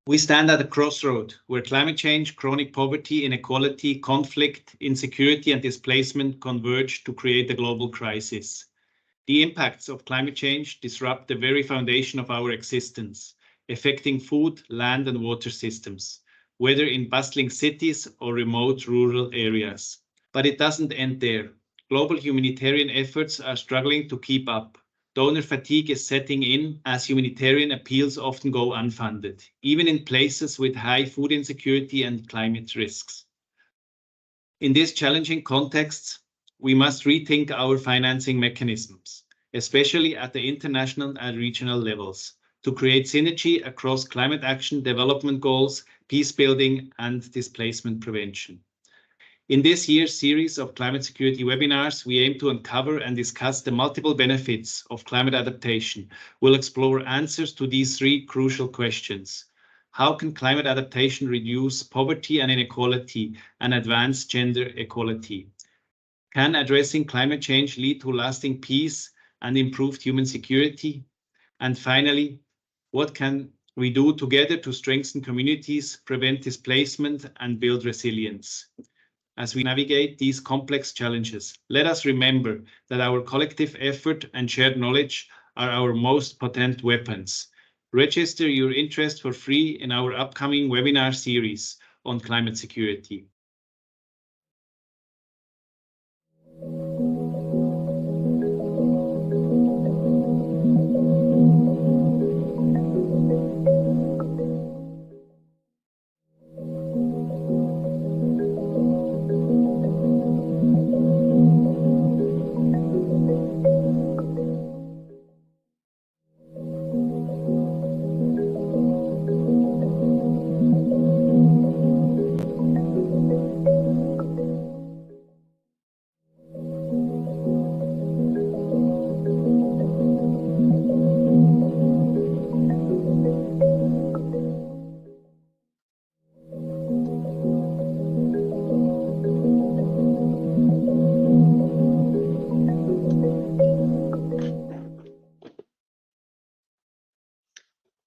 We stand at a crossroad where climate change, chronic poverty, inequality, conflict, insecurity, and displacement converge to create a global crisis. The impacts of climate change disrupt the very foundation of our existence, affecting food, land, and water systems, whether in bustling cities or remote rural areas. But it doesn't end there. Global humanitarian efforts are struggling to keep up. Donor fatigue is setting in as humanitarian appeals often go unfunded, even in places with high food insecurity and climate risks. In these challenging contexts, we must rethink our financing mechanisms, especially at the international and regional levels, to create synergy across climate action, development goals, peace building, and displacement prevention. In this year's series of climate security webinars, we aim to uncover and discuss the multiple benefits of climate adaptation. We'll explore answers to these three crucial questions. How can climate adaptation reduce poverty and inequality and advance gender equality? Can addressing climate change lead to lasting peace and improved human security? And finally, what can we do together to strengthen communities, prevent displacement, and build resilience? As we navigate these complex challenges, let us remember that our collective effort and shared knowledge are our most potent weapons. Register your interest for free in our upcoming webinar series on climate security.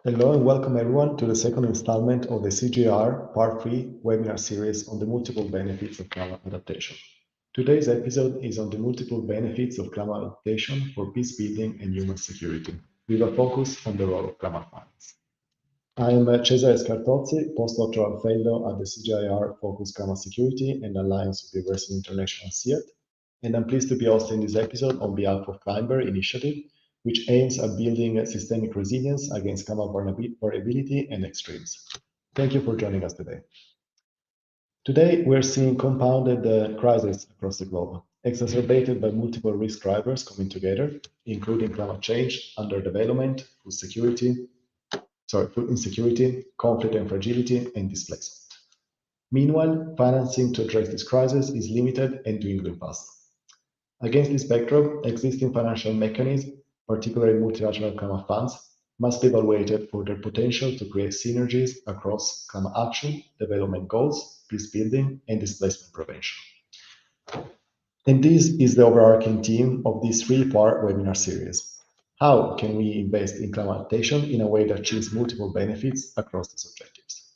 Hello and welcome everyone to the second installment of the CGIAR Part 3 webinar series on the multiple benefits of climate adaptation. Today's episode is on the multiple benefits of climate adaptation for peace building and human security, with a focus on the role of climate finance. I'm Cesare Scartozzi, postdoctoral fellow at the CGIAR Focus Climate Security and Alliance of University International CIAT, and I'm pleased to be hosting this episode on behalf of Climber Initiative, which aims at building systemic resilience against climate variability and extremes. Thank you for joining us today. Today, we're seeing compounded crises across the globe, exacerbated by multiple risk drivers coming together, including climate change, underdevelopment, food insecurity, conflict and fragility, and displacement. Meanwhile, financing to address this crisis is limited and dwindling fast. Against this backdrop, existing financial mechanisms, particularly multilateral climate funds, must be evaluated for their potential to create synergies across climate action, development goals, peace building, and displacement prevention. And this is the overarching theme of this three-part webinar series. How can we invest in climate adaptation in a way that achieves multiple benefits across these objectives?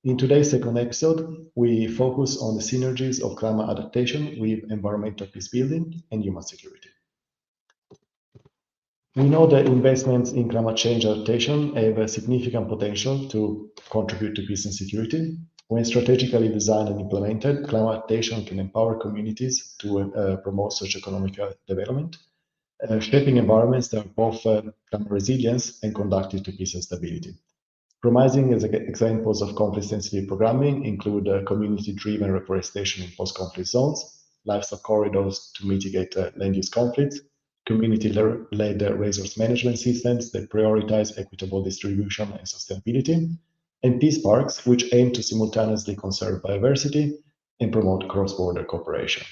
In today's second episode, we focus on the synergies of climate adaptation with environmental peace building and human security. We know that investments in climate change adaptation have a significant potential to contribute to peace and security. When strategically designed and implemented, climate adaptation can empower communities to promote socioeconomic development, shaping environments that are both climate resilience and conducive to peace and stability. Promising examples of conflict-sensitive programming include community-driven reforestation in post-conflict zones, livestock corridors to mitigate land use conflicts, community-led resource management systems that prioritize equitable distribution and sustainability, and peace parks, which aim to simultaneously conserve biodiversity and promote cross-border cooperation.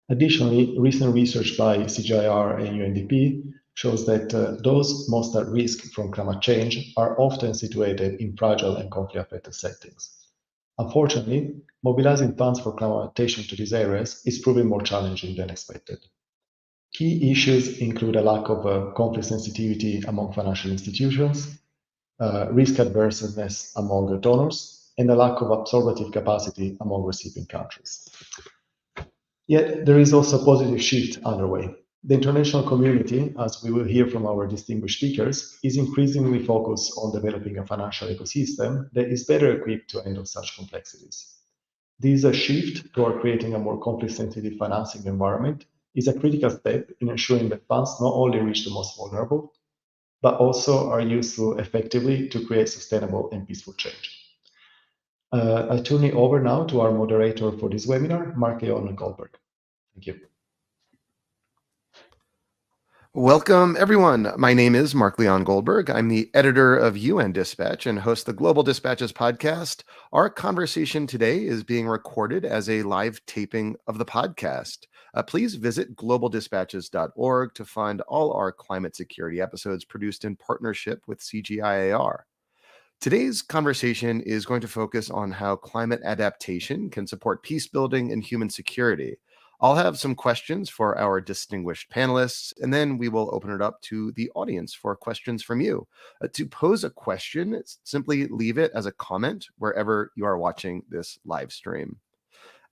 Additionally, recent research by CGIAR and UNDP shows that those most at risk from climate change are often situated in fragile and conflict-affected settings. Unfortunately, mobilizing funds for climate adaptation to these areas is proving more challenging than expected. Key issues include a lack of conflict sensitivity among financial institutions, risk adverseness among donors, and a lack of absorptive capacity among recipient countries. Yet there is also a positive shift underway. The international community, as we will hear from our distinguished speakers, is increasingly focused on developing a financial ecosystem that is better equipped to handle such complexities. This shift toward creating a more conflict-sensitive financing environment is a critical step in ensuring that funds not only reach the most vulnerable, but also are used effectively to create sustainable and peaceful change. I turn it over now to our moderator for this webinar, Mark-Leon Goldberg. Thank you. Welcome, everyone. My name is Mark-Leon Goldberg. I'm the editor of UNDP and host the Global Dispatches podcast. Our conversation today is being recorded as a live taping of the podcast. Please visit globaldispatches.org to find all our climate security episodes produced in partnership with CGIAR. Today's conversation is going to focus on how climate adaptation can support peace building and human security. I'll have some questions for our distinguished panelists, and then we will open it up to the audience for questions from you. To pose a question, simply leave it as a comment wherever you are watching this live stream.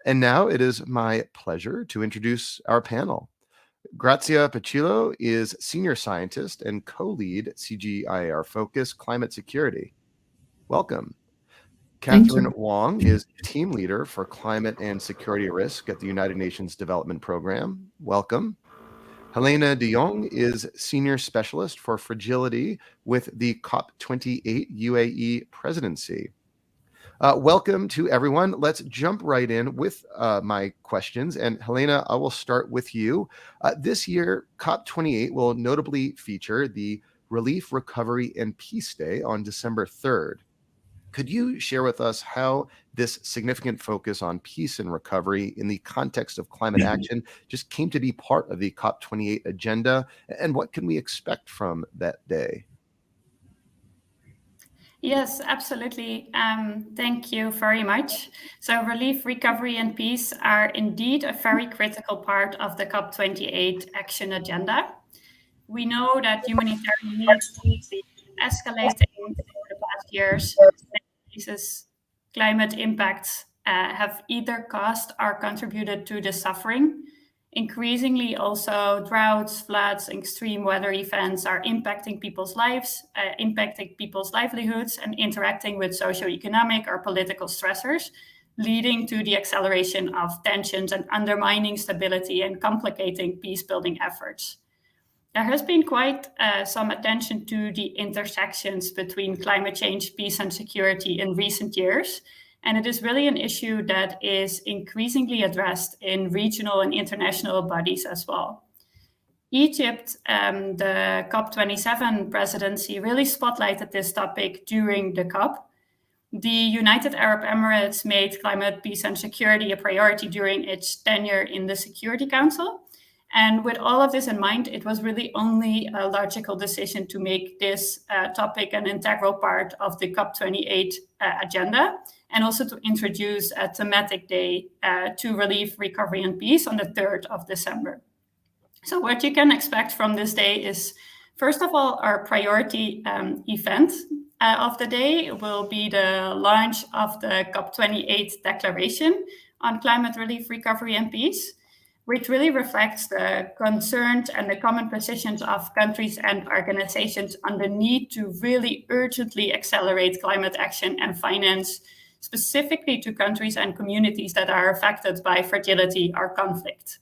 And now it is my pleasure to introduce our panel. Grazia Pacillo is Senior Scientist and Co-Lead CGIAR Focus Climate Security. Welcome. Catherine Wong is Team Leader for Climate and Security Risk at the United Nations Development Program. Welcome. Helena de Jong is Senior Specialist for Fragility with the COP28 UAE Presidency. Welcome to everyone. Let's jump right in with my questions. And Helena, I will start with you. This year, COP28 will notably feature the Relief, Recovery, and Peace Day on December 3rd. Could you share with us how this significant focus on peace and recovery in the context of climate action just came to be part of the COP28 agenda, and what can we expect from that day? Yes, absolutely. Thank you very much. So relief, recovery, and peace are indeed a very critical part of the COP28 action agenda. We know that humanitarian needs have been escalating over the past years. Climate impacts have either caused or contributed to the suffering. Increasingly, also droughts, floods, extreme weather events are impacting people's lives, impacting people's livelihoods, and interacting with socioeconomic or political stressors, leading to the acceleration of tensions and undermining stability and complicating peace-building efforts. There has been quite some attention to the intersections between climate change, peace, and security in recent years. And it is really an issue that is increasingly addressed in regional and international bodies as well. Egypt, the COP27 presidency, really spotlighted this topic during the COP. The United Arab Emirates made climate, peace, and security a priority during its tenure in the Security Council. And with all of this in mind, it was really only a logical decision to make this topic an integral part of the COP28 agenda, and also to introduce a thematic day to relief, recovery, and peace on the 3rd of December. So what you can expect from this day is, first of all, our priority event of the day will be the launch of the COP28 Declaration on Climate Relief, Recovery, and Peace, which really reflects the concerns and the common positions of countries and organizations on the need to really urgently accelerate climate action and finance, specifically to countries and communities that are affected by fragility or conflict.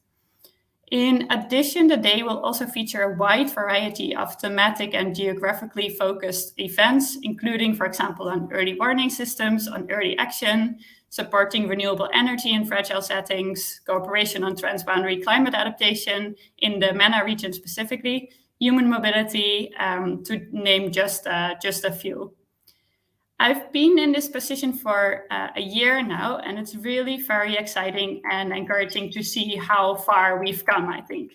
In addition, the day will also feature a wide variety of thematic and geographically focused events, including, for example, on early warning systems, on early action, supporting renewable energy in fragile settings, cooperation on transboundary climate adaptation in the MENA region specifically, human mobility, to name just a few. I've been in this position for a year now, and it's really very exciting and encouraging to see how far we've come, I think.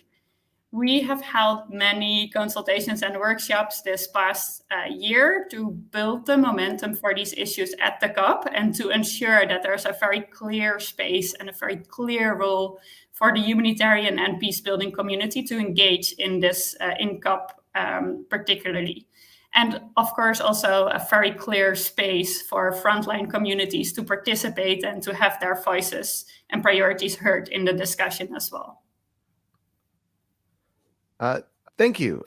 We have held many consultations and workshops this past year to build the momentum for these issues at the COP and to ensure that there's a very clear space and a very clear role for the humanitarian and peace-building community to engage in this in COP particularly. And of course, also a very clear space for frontline communities to participate and to have their voices and priorities heard in the discussion as well. Thank you.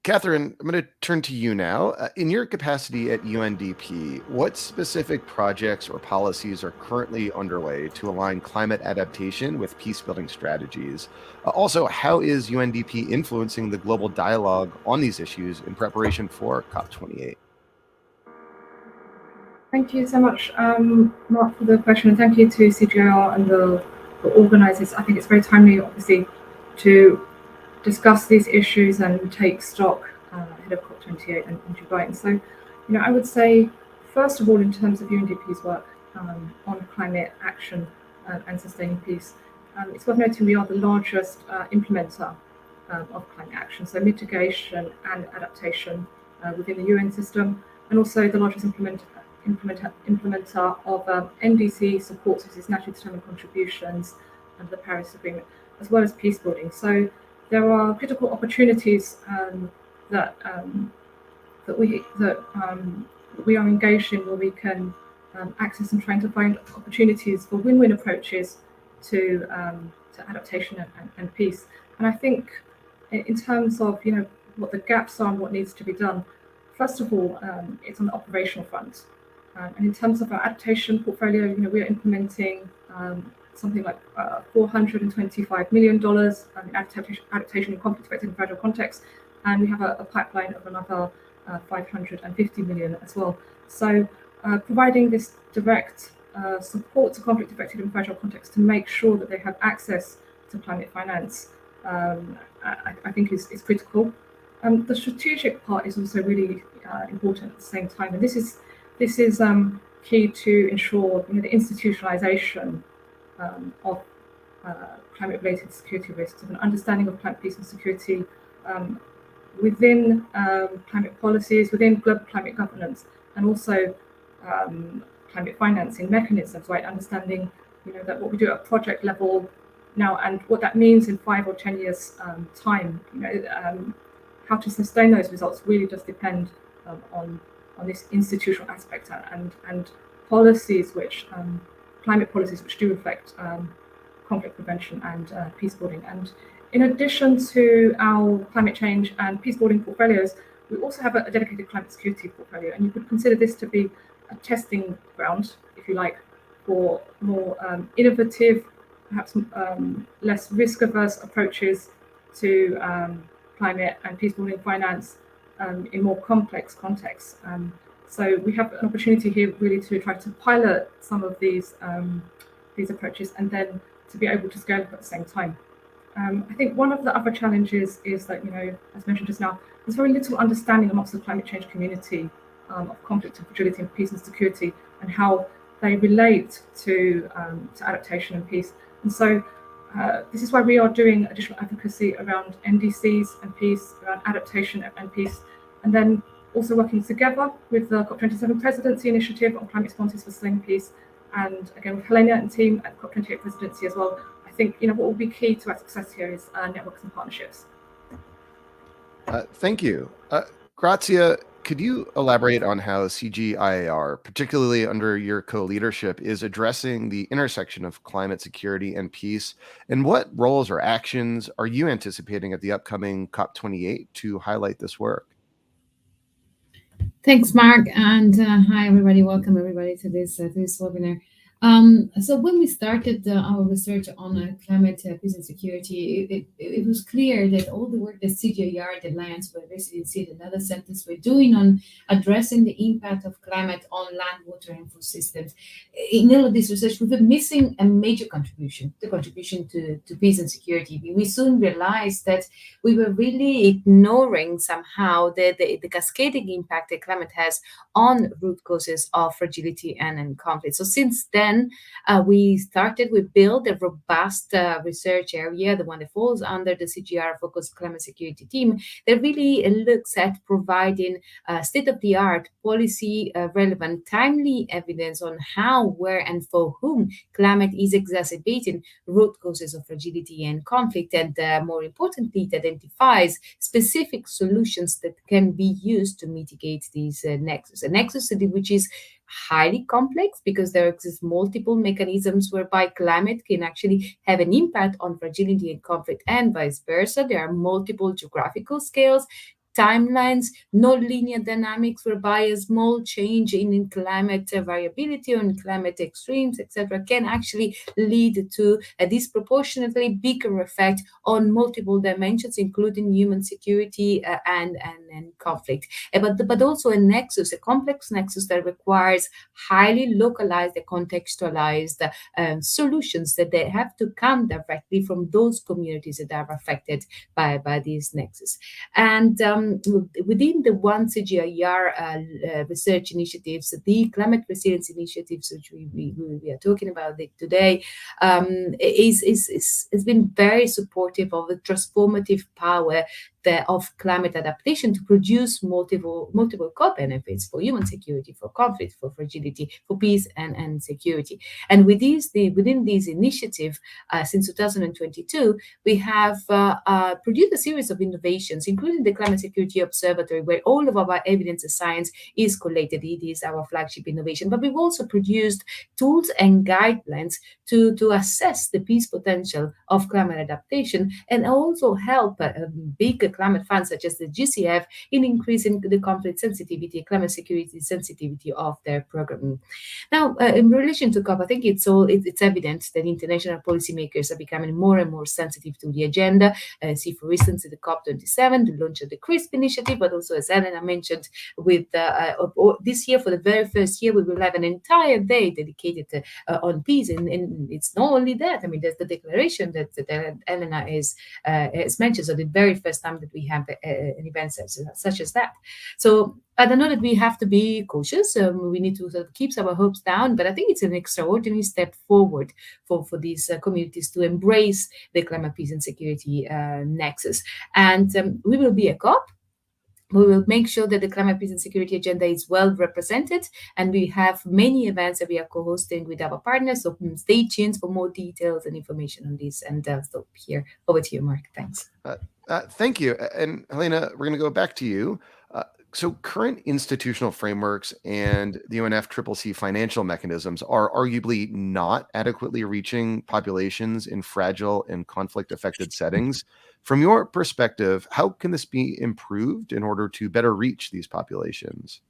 Catherine, I'm going to turn to you now. In your capacity at UNDP, what specific projects or policies are currently underway to align climate adaptation with peace-building strategies? Also, how is UNDP influencing the global dialogue on these issues in preparation for COP28? Thank you so much, Mark, for the question, and thank you to CGIAR and the organisers. I think it's very timely, obviously, to discuss these issues and take stock ahead of COP28 in Dubai. And so, I would say, first of all, in terms of UNDP's work on climate action and sustaining peace, it's worth noting we are the largest implementer of climate action, so mitigation and adaptation within the UN system, and also the largest implementer of NDC support, so this is naturally determined contributions under the Paris Agreement, as well as peace building. So there are critical opportunities that we are engaged in, where we can access and trying to find opportunities for win-win approaches to adaptation and peace. And I think in terms of what the gaps are and what needs to be done, first of all, it's on the operational front. And in terms of our adaptation portfolio, we are implementing something like $425 million in adaptation in conflict-affected and fragile contexts, and we have a pipeline of another $550 million as well. So providing this direct support to conflict-affected and fragile contexts to make sure that they have access to climate finance, I think is critical. The strategic part is also really important at the same time, and this is key to ensure the institutionalization of climate-related security risks, of an understanding of climate peace and security within climate policies, within global climate governance, and also climate financing mechanisms, right? Understanding that what we do at project level now and what that means in 5 or 10 years time, how to sustain those results really does depend on this institutional aspect and policies which climate policies which do affect conflict prevention and peace building. And in addition to our climate change and peace building portfolios, we also have a dedicated climate security portfolio, and you could consider this to be a testing ground, if you like, for more innovative, perhaps less risk-averse approaches to climate and peace building finance in more complex contexts. So we have an opportunity here really to try to pilot some of these approaches and then to be able to scale up at the same time. I think one of the other challenges is that, as mentioned just now, there's very little understanding amongst the climate change community of conflict and fragility and peace and security and how they relate to adaptation and peace. And so this is why we are doing additional advocacy around NDCs and peace, around adaptation and peace, and then also working together with the COP27 Presidency Initiative on Climate Responses for Sustaining Peace, and again with Helena and team at COP28 Presidency as well. I think what will be key to our success here is networks and partnerships. Thank you. Grazia, could you elaborate on how CGIAR, particularly under your co-leadership, is addressing the intersection of climate security and peace, and what roles or actions are you anticipating at the upcoming COP28 to highlight this work? Thanks, Mark, and hi everybody. Welcome everybody to this webinar. So when we started our research on climate peace and security, it was clear that all the work that CGIAR, the Alliance for Resiliency, and other centers were doing on addressing the impact of climate on land, water, and food systems, in all of this research, we were missing a major contribution, the contribution to peace and security. We soon realized that we were really ignoring somehow the cascading impact that climate has on root causes of fragility and conflict. So since then, then we built a robust research area, the one that falls under the CGIAR focused climate security team, that really looks at providing state-of-the-art policy relevant timely evidence on how, where, and for whom climate is exacerbating root causes of fragility and conflict, and more importantly, it identifies specific solutions that can be used to mitigate these nexus. A nexus which is highly complex because there exist multiple mechanisms whereby climate can actually have an impact on fragility and conflict and vice versa. There are multiple geographical scales, timelines, non-linear dynamics whereby a small change in climate variability or in climate extremes, etc., can actually lead to a disproportionately bigger effect on multiple dimensions, including human security and conflict. But also a nexus, a complex nexus that requires highly localized and contextualized solutions that they have to come directly from those communities that are affected by these nexus. And within the one CGIAR research initiatives, the climate resilience initiatives, which we are talking about today, has been very supportive of the transformative power of climate adaptation to produce multiple co-benefits for human security, for conflict, for fragility, for peace and security. And within these initiatives, since 2022, we have produced a series of innovations, including the Climate Security Observatory, where all of our evidence and science is collated. It is our flagship innovation. But we've also produced tools and guidelines to assess the peace potential of climate adaptation and also help big climate funds such as the GCF in increasing the conflict sensitivity, climate security sensitivity of their programming. Now, in relation to COP, I think it's evident that international policymakers are becoming more and more sensitive to the agenda. See, for instance, the COP27, the launch of the CRISP initiative, but also, as Elena mentioned, with this year, for the very first year, we will have an entire day dedicated on peace. And it's not only that. I mean, there's the declaration that Elena has mentioned. So the very first time that we have an event such as that. So I don't know that we have to be cautious. We need to sort of keep our hopes down, but I think it's an extraordinary step forward for these communities to embrace the climate, peace, and security nexus. And we will be a COP. We will make sure that the climate, peace, and security agenda is well represented, and we have many events that we are co-hosting with our partners. So stay tuned for more details and information on this. And so here, over to you, Mark. Thanks. Thank you. And Helena, we're going to go back to you. So current institutional frameworks and the UNFCCC financial mechanisms are arguably not adequately reaching populations in fragile and conflict-affected settings. From your perspective, how can this be improved in order to better reach these populations?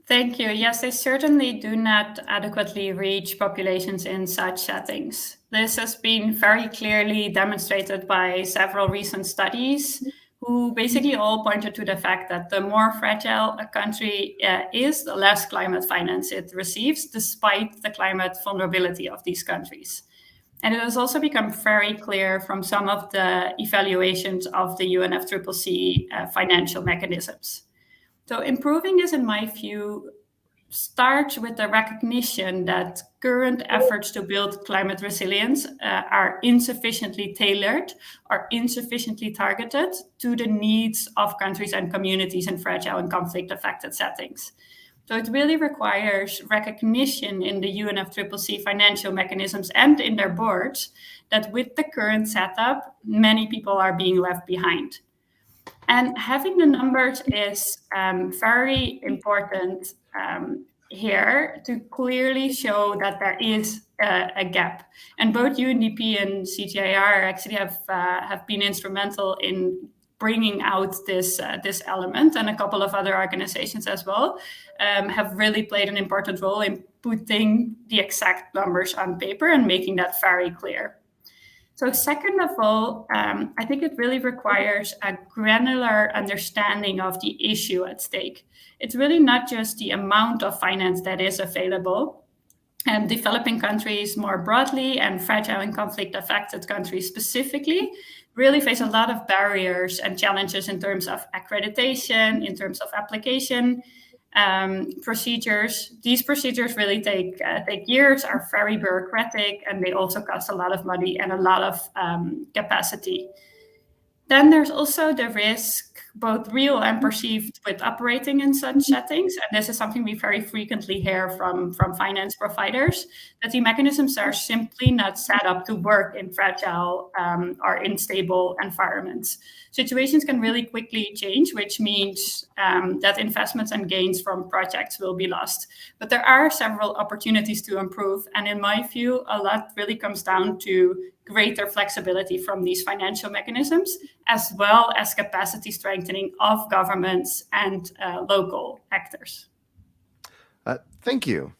Thank you. Yes, they certainly do not adequately reach populations in such settings. This has been very clearly demonstrated by several recent studies, who basically all pointed to the fact that the more fragile a country is, the less climate finance it receives, despite the climate vulnerability of these countries. And it has also become very clear from some of the evaluations of the UNFCCC financial mechanisms. So improving this, in my view, starts with the recognition that current efforts to build climate resilience are insufficiently tailored or insufficiently targeted to the needs of countries and communities in fragile and conflict-affected settings. So it really requires recognition in the UNFCCC financial mechanisms and in their boards that with the current setup, many people are being left behind. And having the numbers is very important here to clearly show that there is a gap. And both UNDP and CGIAR actually have been instrumental in bringing out this element, and a couple of other organizations as well have really played an important role in putting the exact numbers on paper and making that very clear. So second of all, I think it really requires a granular understanding of the issue at stake. It's really not just the amount of finance that is available. And developing countries more broadly and fragile and conflict-affected countries specifically really face a lot of barriers and challenges in terms of accreditation, in terms of application, procedures. These procedures really take years, are very bureaucratic, and they also cost a lot of money and a lot of capacity. Then there's also the risk, both real and perceived, with operating in such settings. And this is something we very frequently hear from finance providers, that the mechanisms are simply not set up to work in fragile or unstable environments. Situations can really quickly change, which means that investments and gains from projects will be lost. But there are several opportunities to improve. And in my view, a lot really comes down to greater flexibility from these financial mechanisms, as well as capacity strengthening of governments and local actors. Thank you.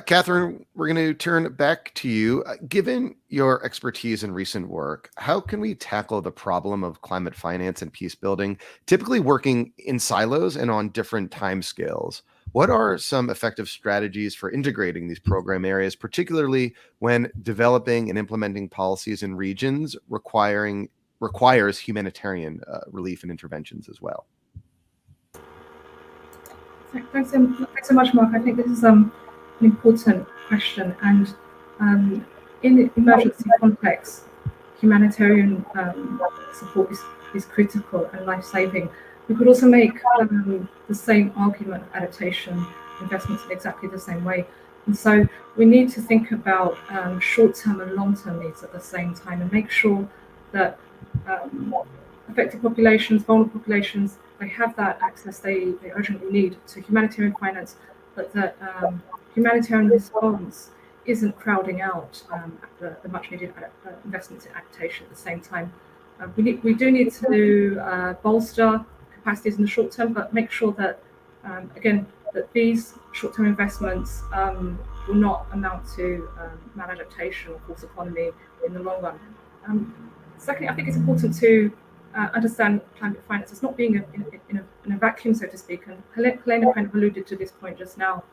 Catherine, we're going to turn back to you. Given your expertise in recent work, how can we tackle the problem of climate finance and peace building, typically working in silos and on different timescales? What are some effective strategies for integrating these program areas, particularly when developing and implementing policies in regions requires humanitarian relief and interventions as well? Thanks so much, Mark. I think this is an important question, and in emergency contexts, humanitarian support is critical and life-saving. We could also make the same argument of adaptation investments in exactly the same way. And so we need to think about short-term and long-term needs at the same time, and make sure that affected populations, vulnerable populations, they have that access they urgently need to humanitarian finance, but that humanitarian response isn't crowding out the much needed investments in adaptation at the same time. We do need to bolster capacities in the short term, but make sure that, again, that these short-term investments will not amount to maladaptation or false economy in the long run. Secondly, I think it's important to understand climate finance as not being in a vacuum, so to speak. And Helena kind of alluded to this point just now.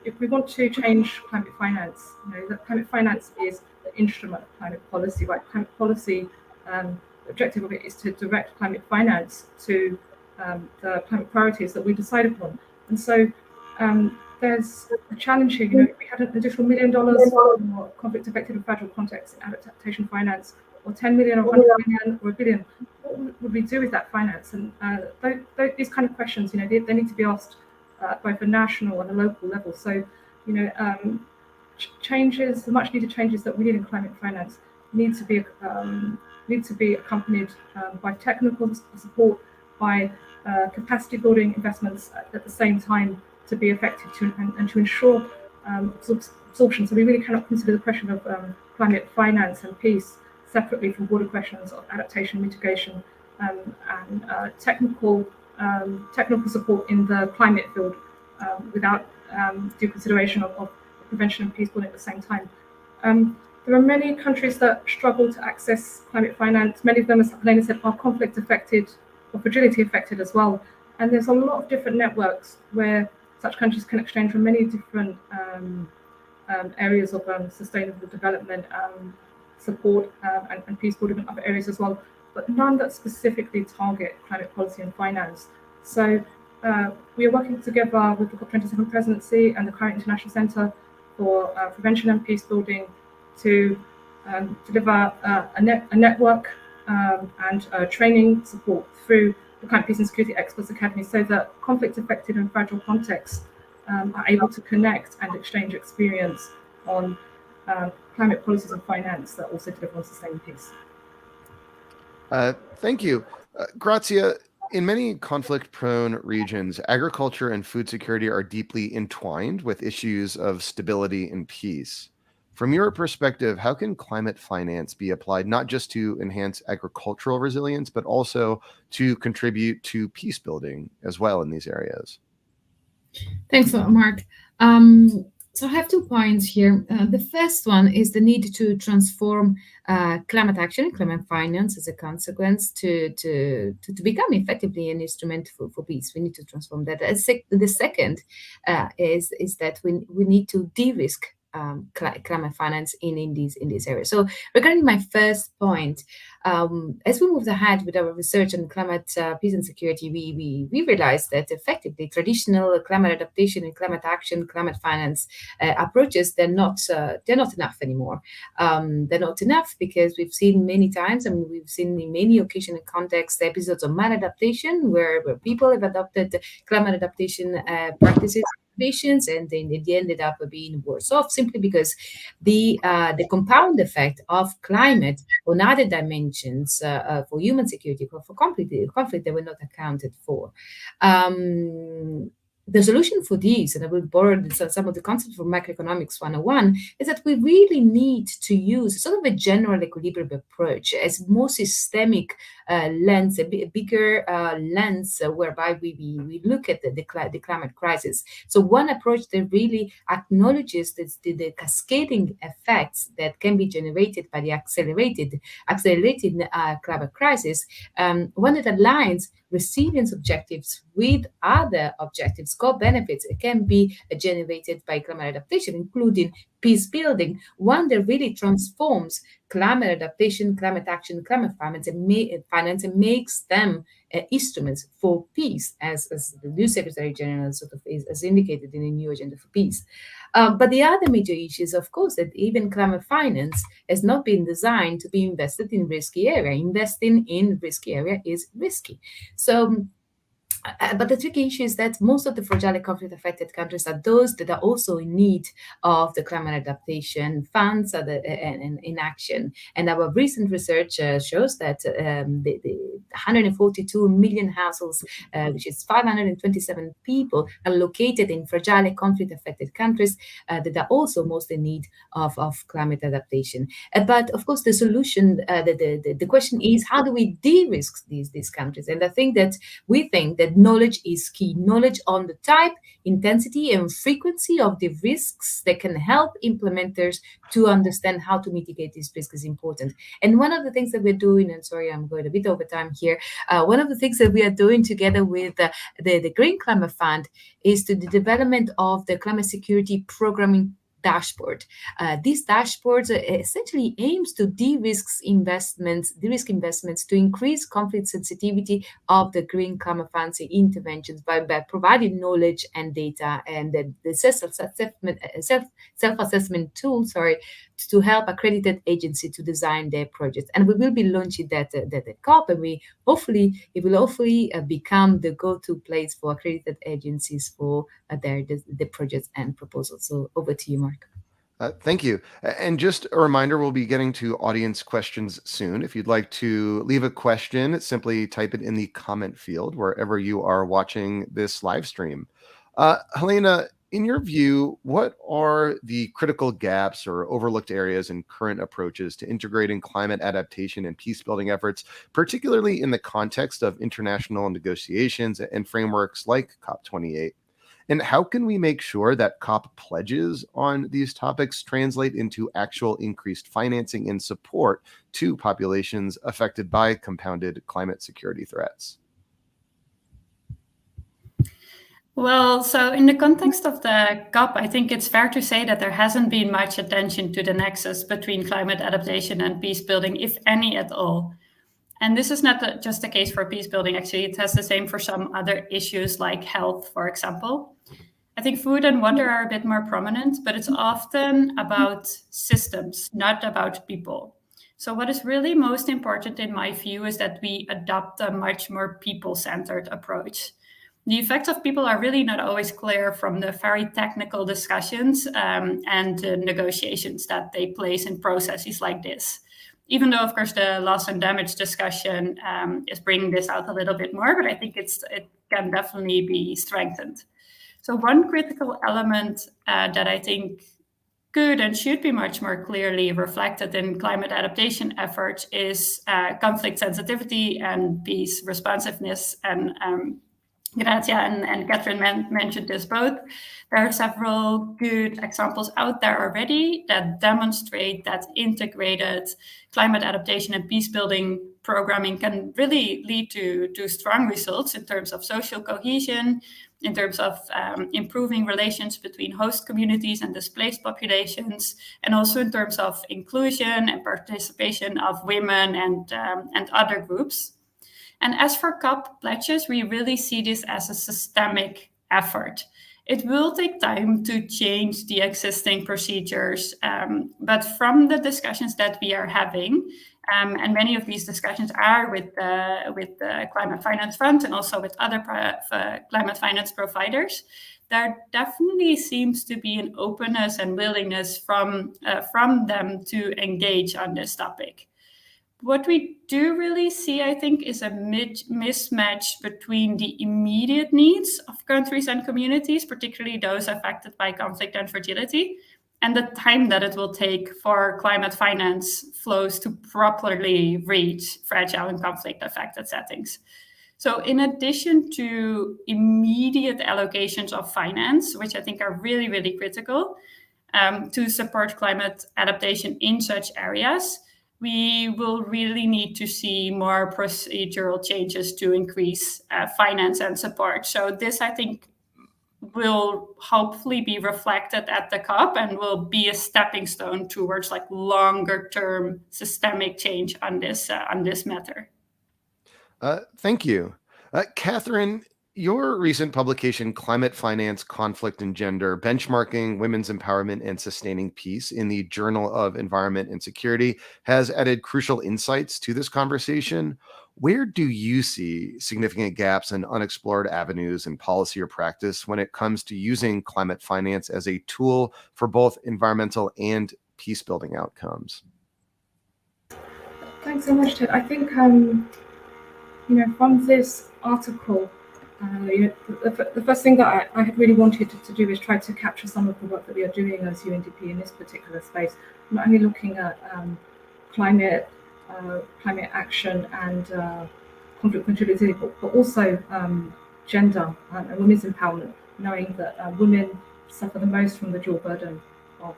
If we want to change climate finance, that climate finance is the instrument of climate policy, right? Climate policy, the objective of it is to direct climate finance to the climate priorities that we decide upon. And so there's a challenge here. If we had an additional $1 million for conflict-affected and fragile contexts in adaptation finance, or 10 million, or 100 million, or $1 billion, what would we do with that finance? And these kind of questions, they need to be asked both at national and a local level. So, changes, the much-needed changes that we need in climate finance need to be accompanied by technical support, by capacity-building investments at the same time to be effective and to ensure absorption. So we really cannot consider the question of climate finance and peace separately from broader questions of adaptation, mitigation, and technical support in the climate field without due consideration of prevention and peace building at the same time. There are many countries that struggle to access climate finance. Many of them, as Helena said, are conflict affected or fragility affected as well. And there's a lot of different networks where such countries can exchange from many different areas of sustainable development, support, and peace building in other areas as well, but none that specifically target climate policy and finance. So we are working together with the COP27 presidency and the Current International Centre for Prevention and Peace Building to deliver a network and training support through the Climate Peace and Security Experts Academy, so that conflict-affected and fragile contexts are able to connect and exchange experience on climate policies and finance that also deliver on sustained peace. Thank you. Grazia, in many conflict-prone regions, agriculture and food security are deeply entwined with issues of stability and peace. From your perspective, how can climate finance be applied not just to enhance agricultural resilience, but also to contribute to peace building as well in these areas? Thanks a lot, Mark. So I have 2 points here. The first one is the need to transform climate action, climate finance as a consequence to become effectively an instrument for peace. We need to transform that. The second is that we need to de-risk climate finance in this area. So regarding my first point, as we moved ahead with our research on climate peace and security, we realized that effectively traditional climate adaptation and climate action, climate finance approaches, they're not enough anymore. They're not enough because we've seen many times, I mean, we've seen in many occasions and contexts episodes of maladaptation where people have adopted climate adaptation practices and they ended up being worse off simply because the compound effect of climate on other dimensions for human security, for conflict that were not accounted for. The solution for this, and I will borrow some of the concepts from Macroeconomics 101, is that we really need to use sort of a general equilibrium approach as more systemic lens, a bigger lens whereby we look at the climate crisis. So one approach that really acknowledges the cascading effects that can be generated by the accelerated climate crisis, one that aligns resilience objectives with other objectives, core benefits can be generated by climate adaptation, including peace building, one that really transforms climate adaptation, climate action, climate finance, and makes them instruments for peace, as the new Secretary General sort of is indicated in the new agenda for peace. But the other major issue is, of course, that even climate finance has not been designed to be invested in risky area. Investing in risky area is risky. So, but the tricky issue is that most of the fragile conflict-affected countries are those that are also in need of the climate adaptation funds and in action. And our recent research shows that the 142 million households, which is 527 people, are located in fragile conflict-affected countries that are also most in need of climate adaptation. But of course, the solution, the question is, how do we de-risk these countries? And I think that we think that knowledge is key. Knowledge on the type, intensity, and frequency of the risks that can help implementers to understand how to mitigate these risks is important. And one of the things that we're doing, and sorry, I'm going a bit over time here, one of the things that we are doing together with the Green Climate Fund is to the development of the climate security programming dashboard. These dashboards essentially aims to de-risk investments to increase conflict sensitivity of the green climate finance interventions by providing knowledge and data and the self-assessment tool, to help accredited agencies to design their projects. And we will be launching that at COP, and it will hopefully become the go-to place for accredited agencies for the projects and proposals. So over to you, Mark. Thank you. And just a reminder, we'll be getting to audience questions soon. If you'd like to leave a question, simply type it in the comment field wherever you are watching this live stream. Helena, in your view, what are the critical gaps or overlooked areas in current approaches to integrating climate adaptation and peace building efforts, particularly in the context of international negotiations and frameworks like COP28? And how can we make sure that COP pledges on these topics translate into actual increased financing and support to populations affected by compounded climate security threats? Well, so in the context of the COP, I think it's fair to say that there hasn't been much attention to the nexus between climate adaptation and peace building, if any at all. And this is not just the case for peace building, actually. It has the same for some other issues like health, for example. I think food and water are a bit more prominent, but it's often about systems, not about people. So what is really most important in my view is that we adopt a much more people-centered approach. The effects of people are really not always clear from the very technical discussions and the negotiations that take place in processes like this. Even though, of course, the loss and damage discussion is bringing this out a little bit more, but I think it can definitely be strengthened. So one critical element that I think could and should be much more clearly reflected in climate adaptation efforts is conflict sensitivity and peace responsiveness and Grazia and Catherine mentioned this both. There are several good examples out there already that demonstrate that integrated climate adaptation and peace building programming can really lead to strong results in terms of social cohesion, in terms of improving relations between host communities and displaced populations, and also in terms of inclusion and participation of women and other groups. And as for COP pledges, we really see this as a systemic effort. It will take time to change the existing procedures, but from the discussions that we are having, and many of these discussions are with the Climate Finance Fund and also with other climate finance providers, there definitely seems to be an openness and willingness from them to engage on this topic. What we do really see, I think, is a mismatch between the immediate needs of countries and communities, particularly those affected by conflict and fragility, and the time that it will take for climate finance flows to properly reach fragile and conflict-affected settings. So in addition to immediate allocations of finance, which I think are really, really critical to support climate adaptation in such areas, we will really need to see more procedural changes to increase finance and support. So this, I think, will hopefully be reflected at the COP and will be a stepping stone towards like longer term systemic change on this matter. Thank you. Catherine, your recent publication, Climate Finance, Conflict and Gender, Benchmarking Women's Empowerment and Sustaining Peace in the Journal of Environment and Security, has added crucial insights to this conversation. Where do you see significant gaps and unexplored avenues in policy or practice when it comes to using climate finance as a tool for both environmental and peace building outcomes? Thanks so much, Ted. I think from this article, the first thing that I had really wanted to do is try to capture some of the work that we are doing as UNDP in this particular space, not only looking at climate action and conflict fragility, but also gender and women's empowerment, knowing that women suffer the most from the dual burden of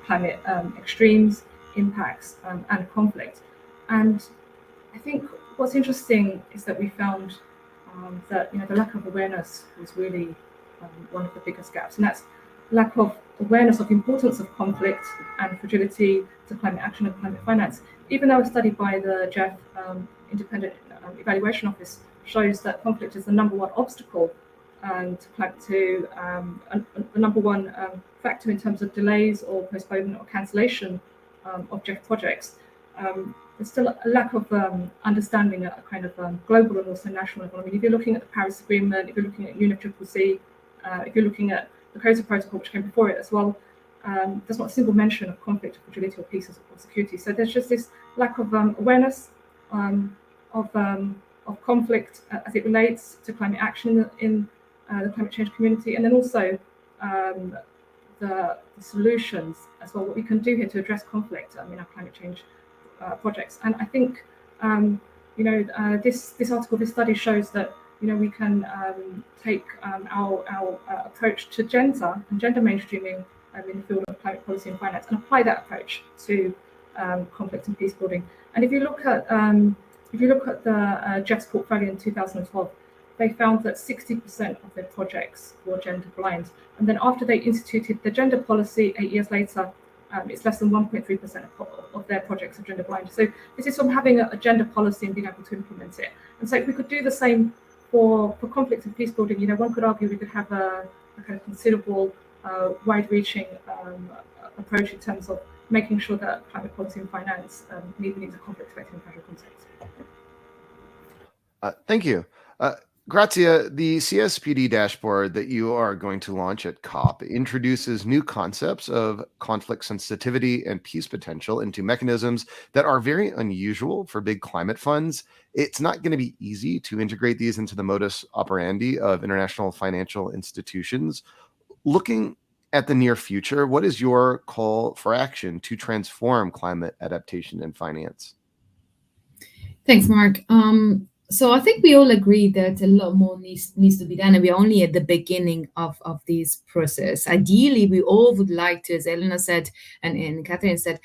climate extremes, impacts, and conflict. And I think what's interesting is that we found that the lack of awareness was really one of the biggest gaps, and that's lack of awareness of the importance of conflict and fragility to climate action and climate finance. Even though a study by the GEF Independent Evaluation Office shows that conflict is the number one obstacle and the number one factor in terms of delays or postponement or cancellation of GEF projects, there's still a lack of understanding at a kind of global and also national level. I mean, if you're looking at the Paris Agreement, if you're looking at UNFCCC, if you're looking at the Kyoto Protocol, which came before it as well, there's not a single mention of conflict, fragility, or peace or security. So there's just this lack of awareness of conflict as it relates to climate action in the climate change community, and then also the solutions as well, what we can do here to address conflict in our climate change projects. And I think this article, this study shows that we can take our approach to gender and gender mainstreaming in the field of climate policy and finance and apply that approach to conflict and peace building. And if you look at the GEF's portfolio in 2012, they found that 60% of their projects were gender blind. And then after they instituted the gender policy 8 years later, it's less than 1.3% of their projects are gender blind. So this is from having a gender policy and being able to implement it. And so if we could do the same for conflict and peace building, one could argue we could have a kind of considerable, wide-reaching approach in terms of making sure that climate policy and finance meet the needs of conflict-affected and fragile contexts. Thank you. Grazia, the CSPD dashboard that you are going to launch at COP introduces new concepts of conflict sensitivity and peace potential into mechanisms that are very unusual for big climate funds. It's not going to be easy to integrate these into the modus operandi of international financial institutions. Looking at the near future, what is your call for action to transform climate adaptation and finance? Thanks, Mark. So I think we all agree that a lot more needs to be done, and we're only at the beginning of this process. Ideally, we all would like to, as Elena said and Catherine said,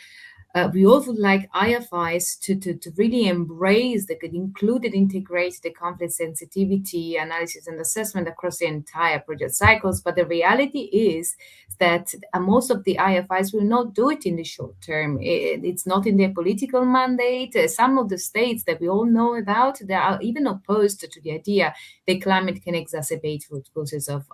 we all would like IFIs to really embrace, they could include and integrate the conflict sensitivity analysis and assessment across the entire project cycles. But the reality is that most of the IFIs will not do it in the short term. It's not in their political mandate. Some of the states that we all know about, they are even opposed to the idea that climate can exacerbate root causes of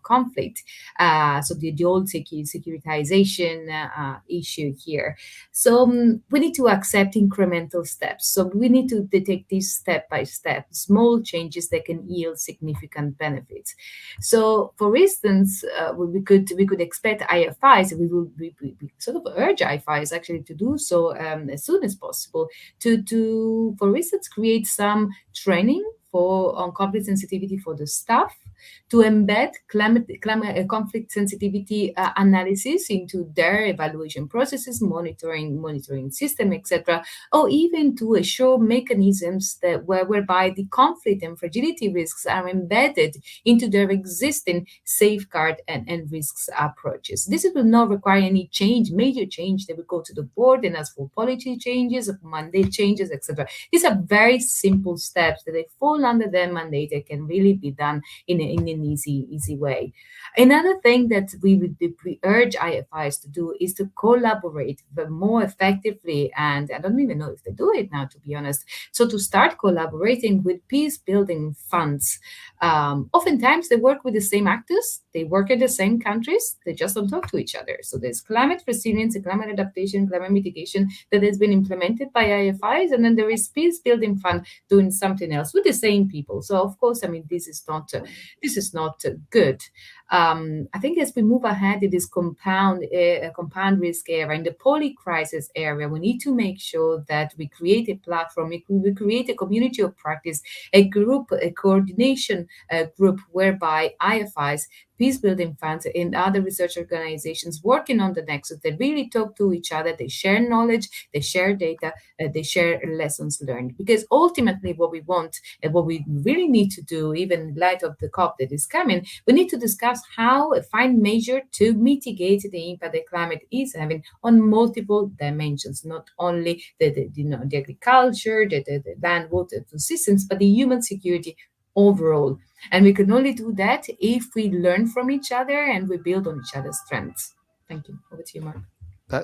conflict. So the old securitization issue here. So we need to accept incremental steps. So we need to take these step by step, small changes that can yield significant benefits. So, for instance, we could expect IFIs. We sort of urge IFIs actually to do so as soon as possible. To for instance, create some training on conflict sensitivity for the staff, to embed climate conflict sensitivity analysis into their evaluation processes, monitoring system, etc., or even to assure mechanisms that whereby the conflict and fragility risks are embedded into their existing safeguard and risks approaches. This will not require any major change that will go to the board and ask for policy changes, mandate changes, etc. These are very simple steps that they fall under their mandate that can really be done in an easy way. Another thing that we urge IFIs to do is to collaborate more effectively, and I don't even know if they do it now, to be honest. So to start collaborating with peace building funds. Oftentimes they work with the same actors, they work in the same countries, they just don't talk to each other. So there's climate resilience, climate adaptation, climate mitigation that has been implemented by IFIs, and then there is peace building fund doing something else with the same people. So of course, I mean, this is not good. I think as we move ahead in this compound risk area, in the poly-crisis area, we need to make sure that we create a platform, we create a community of practice, a coordination group whereby IFIs, peace building funds, and other research organizations working on the nexus, they really talk to each other, they share knowledge, they share data, they share lessons learned. Because ultimately what we want and what we really need to do, even in light of the COP that is coming, we need to discuss how a fine measure to mitigate the impact that climate is having on multiple dimensions, not only the agriculture, the land, water, food systems, but the human security overall. And we can only do that if we learn from each other and we build on each other's strengths. Thank you. Over to you, Mark.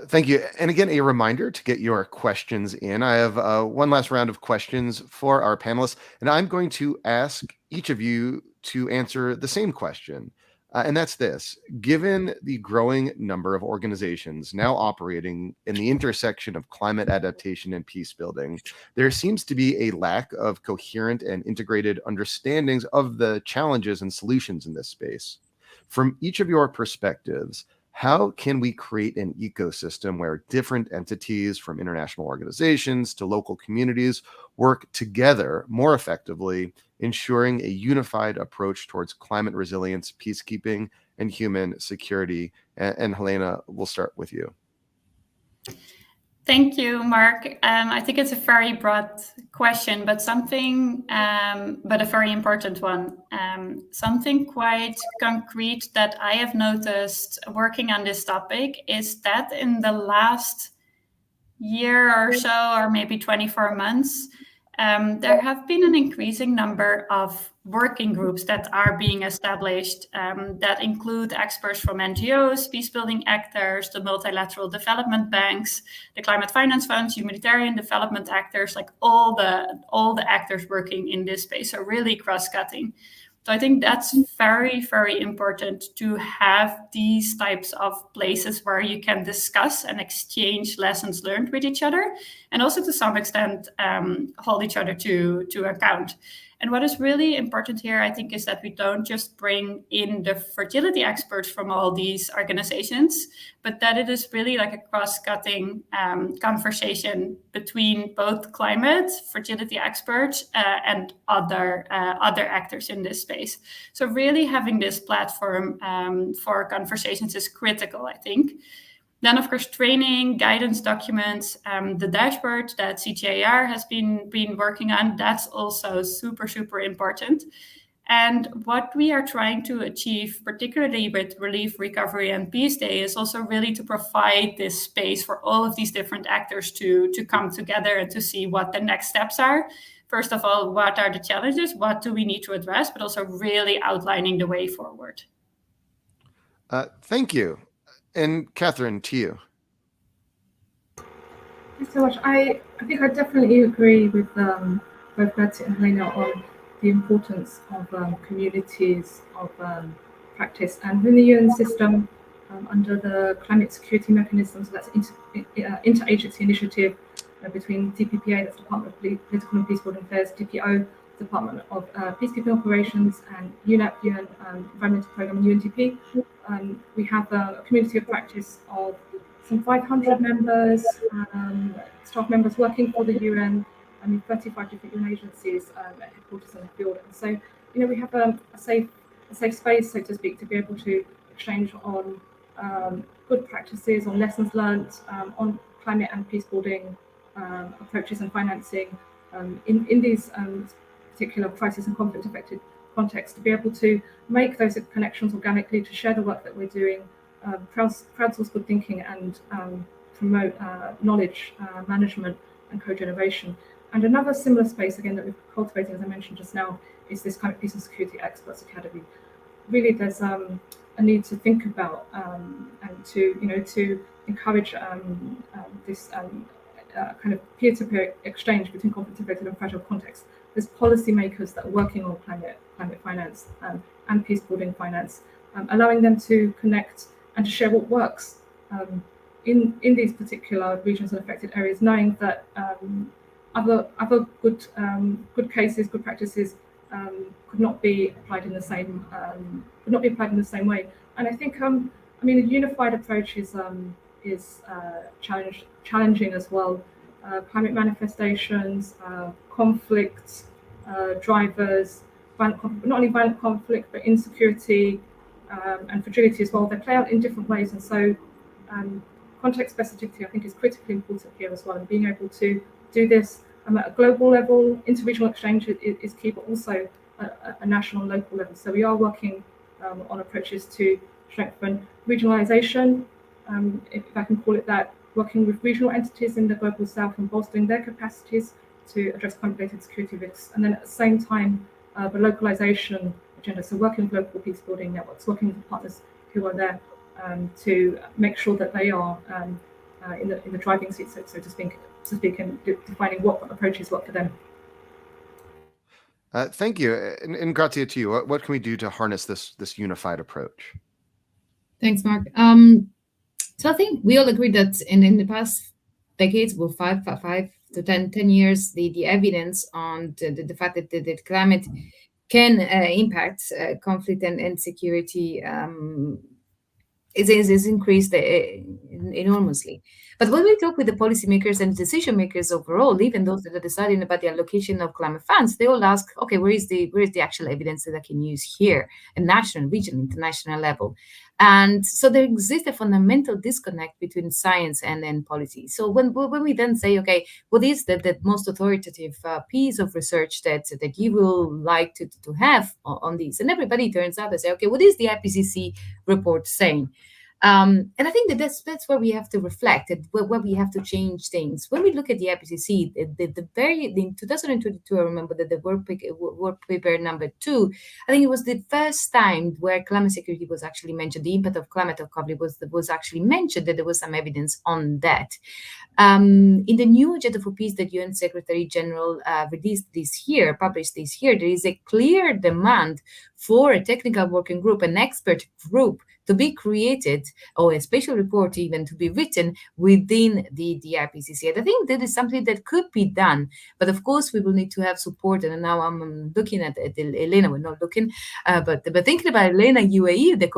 Thank you. And again, a reminder to get your questions in. I have one last round of questions for our panelists, and I'm going to ask each of you to answer the same question. And that's this: given the growing number of organizations now operating in the intersection of climate adaptation and peace building, there seems to be a lack of coherent and integrated understandings of the challenges and solutions in this space. From each of your perspectives, how can we create an ecosystem where different entities, from international organizations to local communities, work together more effectively, ensuring a unified approach towards climate resilience, peacekeeping, and human security? And Helena, we'll start with you. Thank you, Mark. I think it's a very broad question, but a very important one. Something quite concrete that I have noticed working on this topic is that in the last year or so, or maybe 24 months, there have been an increasing number of working groups that are being established that include experts from NGOs, peacebuilding actors, the multilateral development banks, the climate finance funds, humanitarian development actors, like all the actors working in this space. So really cross-cutting. So I think that's very, very important to have these types of places where you can discuss and exchange lessons learned with each other, and also to some extent hold each other to account. And what is really important here, I think, is that we don't just bring in the fragility experts from all these organizations, but that it is really like a cross-cutting conversation between both climate, fragility experts, and other actors in this space. So really having this platform for conversations is critical, I think. Then, of course, training, guidance documents, the dashboard that CGIAR has been working on, that's also super, super important. And what we are trying to achieve, particularly with Relief, Recovery and Peace Day, is also really to provide this space for all of these different actors to come together and to see what the next steps are. First of all, what are the challenges? What do we need to address? But also really outlining the way forward. Thank you. And Catherine, to you. Thanks so much. I think I definitely agree with both Betsy and Helena on the importance of communities of practice, and within the UN system, under the climate security mechanism, so that's interagency initiative between DPPA, that's Department of Political and Peacebuilding Affairs, DPO, Department of Peacekeeping Operations, and UNEP, UN Environmental Programme, and UNDP. We have a community of practice of some 500 members, staff members working for the UN, and 35 different UN agencies at headquarters in the field. And so, we have a safe space, so to speak, to be able to exchange on good practices, on lessons learned, on climate and peace building approaches and financing in these particular crisis and conflict affected contexts, to be able to make those connections organically, to share the work that we're doing, crowdsource good thinking, and promote knowledge management and co-generation. And another similar space, again, that we're cultivating, as I mentioned just now, is this kind of Peace and Security Experts Academy. Really, there's a need to think about and to encourage this kind of peer-to-peer exchange between conflict-affected and fragile contexts. There's policymakers that are working on climate finance and peace-building finance, allowing them to connect and to share what works in these particular regions and affected areas, knowing that other good cases, good practices could not be applied in the same way. And I think a unified approach is challenging as well. Climate manifestations, conflicts, drivers, not only violent conflict, but insecurity and fragility as well. They play out in different ways, and so context specificity, I think, is critically important here as well. And being able to do this at a global level, interregional exchange is key, but also a national and local level. So we are working on approaches to strengthen regionalization, if I can call it that, working with regional entities in the global south and bolstering their capacities to address climate-related security risks. And then at the same time, the localization agenda, so working with local peace building networks, working with partners who are there to make sure that they are in the driving seat, so to speak, and defining what approaches work for them. Thank you. And Grazia, to you, what can we do to harness this unified approach? Thanks, Mark. So I think we all agree that in the past decades, well, 5 to 10 years, the evidence on the fact that climate can impact conflict and security is increased enormously. But when we talk with the policymakers and decision makers overall, even those that are deciding about the allocation of climate funds, they all ask, okay, where is the actual evidence that I can use here at national, regional, international level? And so there exists a fundamental disconnect between science and then policy. So when we then say, okay, what is the most authoritative piece of research that you will like to have on these? And everybody turns out and say, okay, what is the IPCC report saying? And I think that's where we have to reflect, where we have to change things. When we look at the IPCC, in 2022, I remember that the work paper number 2, I think it was the first time where climate security was actually mentioned. The impact of climate recovery was actually mentioned, that there was some evidence on that. In the new Agenda for Peace that UN Secretary General published this year, there is a clear demand for a technical working group, an expert group, to be created, or a special report even to be written within the IPCC. And I think that is something that could be done. But of course, we will need to have support. And now I'm looking at Elena, we're not looking, but thinking about Elena, UAE, the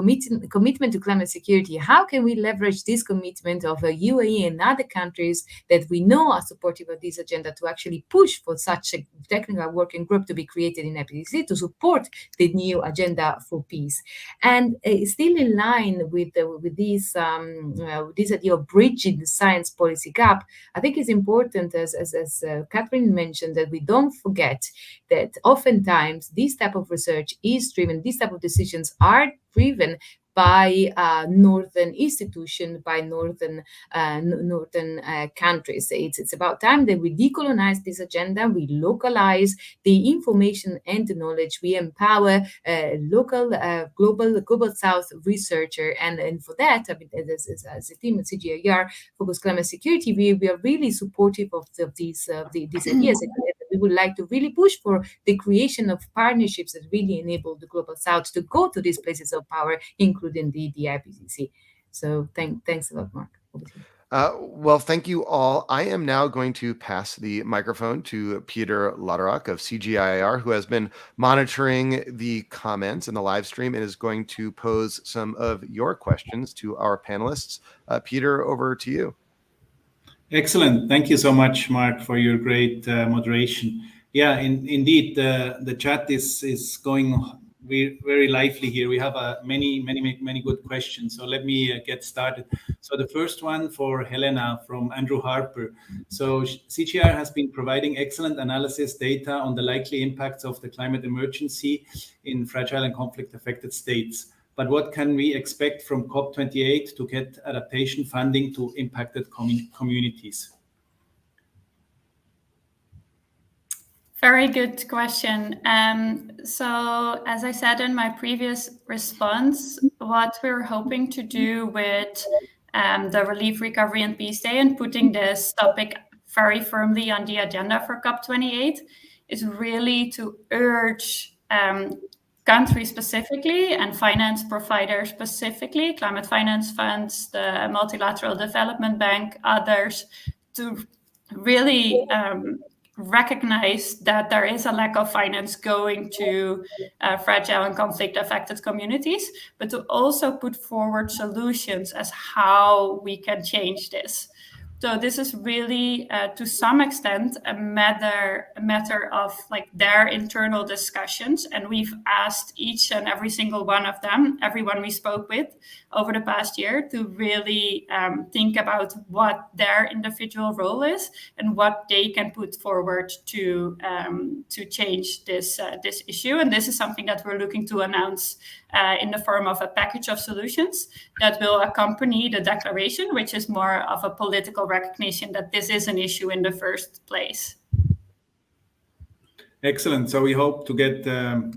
commitment to climate security. How can we leverage this commitment of UAE and other countries that we know are supportive of this agenda to actually push for such a technical working group to be created in IPCC to support the new agenda for peace. And still in line with this idea of bridging the science policy gap, I think it's important, as Catherine mentioned, that we don't forget that oftentimes this type of research is driven, these type of decisions are driven by northern institutions, by northern countries. It's about time that we decolonize this agenda, we localize the information and the knowledge, we empower local, global South researcher, and for that, I mean, as a team at CGIAR, Focus Climate Security, we are really supportive of these ideas. We would like to really push for the creation of partnerships that really enable the global South to go to these places of power, including the IPCC. So thanks a lot, Mark. Well, thank you all. I am now going to pass the microphone to Peter Lauterock of CGIAR, who has been monitoring the comments in the live stream and is going to pose some of your questions to our panelists. Peter, over to you. Excellent. Thank you so much, Mark, for your great moderation. Yeah, indeed, the chat is going very lively here. We have many good questions. So let me get started. So the first one for Helena from Andrew Harper. So CGIAR has been providing excellent analysis data on the likely impacts of the climate emergency in fragile and conflict affected states. But what can we expect from COP28 to get adaptation funding to impacted communities? Very good question. So as I said in my previous response, what we're hoping to do with the Relief, Recovery and Peace Day and putting this topic very firmly on the agenda for COP28 is really to urge countries specifically and finance providers specifically, climate finance funds, the Multilateral Development Bank, others, to really recognize that there is a lack of finance going to fragile and conflict affected communities, but to also put forward solutions as how we can change this. So this is really, to some extent, a matter of like their internal discussions, and we've asked each and every single one of them, everyone we spoke with over the past year, to really think about what their individual role is and what they can put forward to change this issue. And this is something that we're looking to announce in the form of a package of solutions that will accompany the declaration, which is more of a political recognition that this is an issue in the first place. Excellent. So we hope to get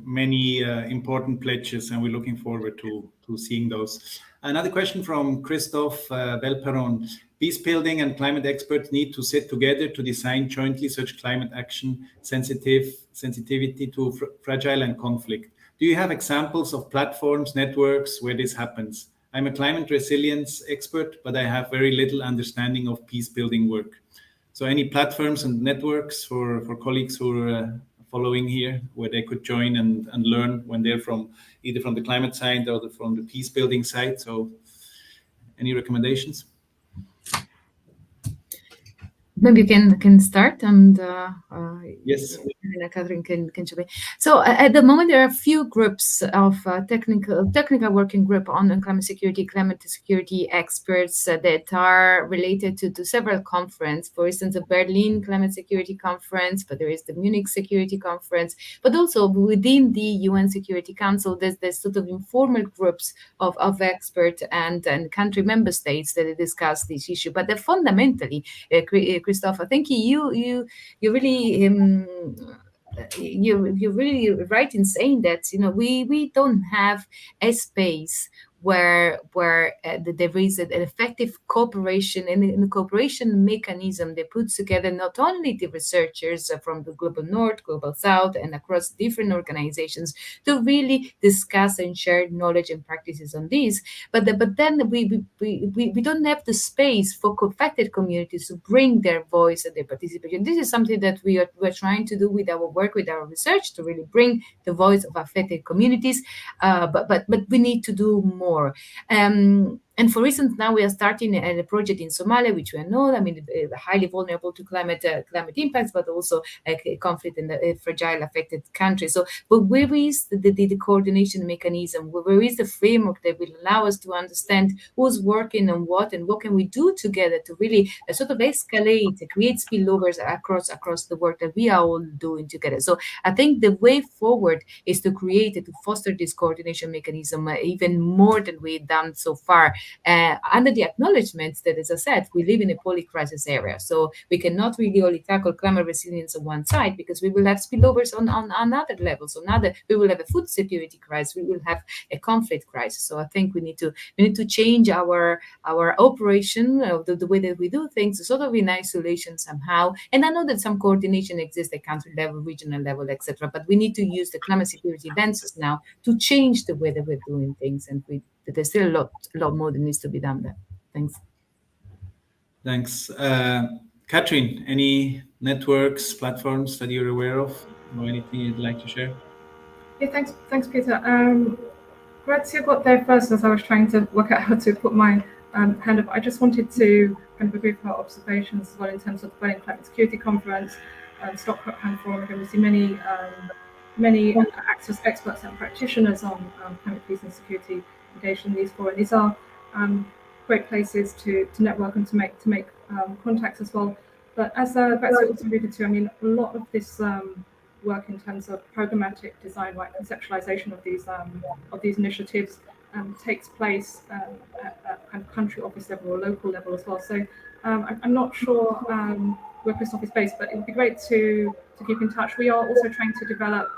many important pledges, and we're looking forward to seeing those. Another question from Christophe Belperon. Peace building and climate experts need to sit together to design jointly such climate action sensitivity to fragile and conflict. Do you have examples of platforms, networks where this happens? I'm a climate resilience expert, but I have very little understanding of peace building work. So any platforms and networks for colleagues who are following here, where they could join and learn when they're either from the climate side or from the peace building side. So any recommendations? Maybe you can start, and yes, Catherine can jump in. So at the moment, there are a few groups of technical working group on climate security experts that are related to several conferences. For instance, the Berlin Climate Security Conference, but there is the Munich Security Conference, but also within the UN Security Council, there's sort of informal groups of experts and country member states that discuss this issue. But they're fundamentally, Christophe, I think you're really right in saying that we don't have a space where there is an effective cooperation and a cooperation mechanism that puts together not only the researchers from the global north, global south, and across different organizations to really discuss and share knowledge and practices on this, but then we don't have the space for affected communities to bring their voice and their participation. This is something that we're trying to do with our work, with our research, to really bring the voice of affected communities, but we need to do more. And for instance, now we are starting a project in Somalia, which we know, I mean, highly vulnerable to climate impacts, but also a conflict in the fragile affected countries. So, but where is the coordination mechanism? Where is the framework that will allow us to understand who's working on what and what can we do together to really sort of escalate, create spillovers across the work that we are all doing together. So I think the way forward is to create to foster this coordination mechanism even more than we've done so far. Under the acknowledgement that, as I said, we live in a poly-crisis area. So we cannot really only tackle climate resilience on one side because we will have spillovers on other levels. We will have a food security crisis. We will have a conflict crisis. So I think we need to change our operation, the way that we do things, sort of in isolation somehow. And I know that some coordination exists at country level, regional level, etc. But we need to use the climate security lenses now to change the way that we're doing things. And there's still a lot more that needs to be done there. Thanks. Thanks. Katrin, any networks, platforms that you're aware of, or anything you'd like to share? Yeah, thanks, Peter. Grazia got there first as I was trying to work out how to put my hand up. I just wanted to kind of agree with her observations as well in terms of the Berlin Climate Security Conference, Stockholm Forum. Again, we see many experts and practitioners on climate peace and security engaged in these forums. These are great places to network and to make contacts as well. But as Grazia also alluded to, I mean, a lot of this work in terms of programmatic design, right, conceptualization of these initiatives takes place at kind of country office level or local level as well. So I'm not sure where Christoph is based, but it would be great to keep in touch. We are also trying to develop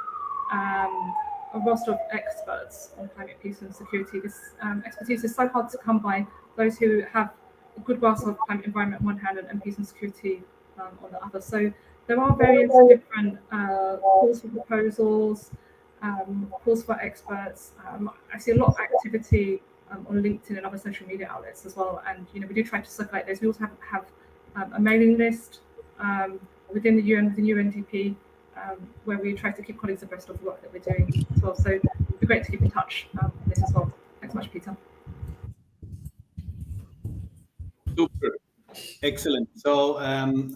a roster of experts on climate peace and security. This expertise is so hard to come by. Those who have a good grasp of climate environment on one hand and peace and security on the other. So there are various different calls for proposals, calls for experts. I see a lot of activity on LinkedIn and other social media outlets as well. And we do try to circulate those. We also have a mailing list within the UNDP, where we try to keep colleagues abreast of the work that we're doing as well. So it'd be great to keep in touch on this as well. Thanks so much, Peter. Super. Excellent. So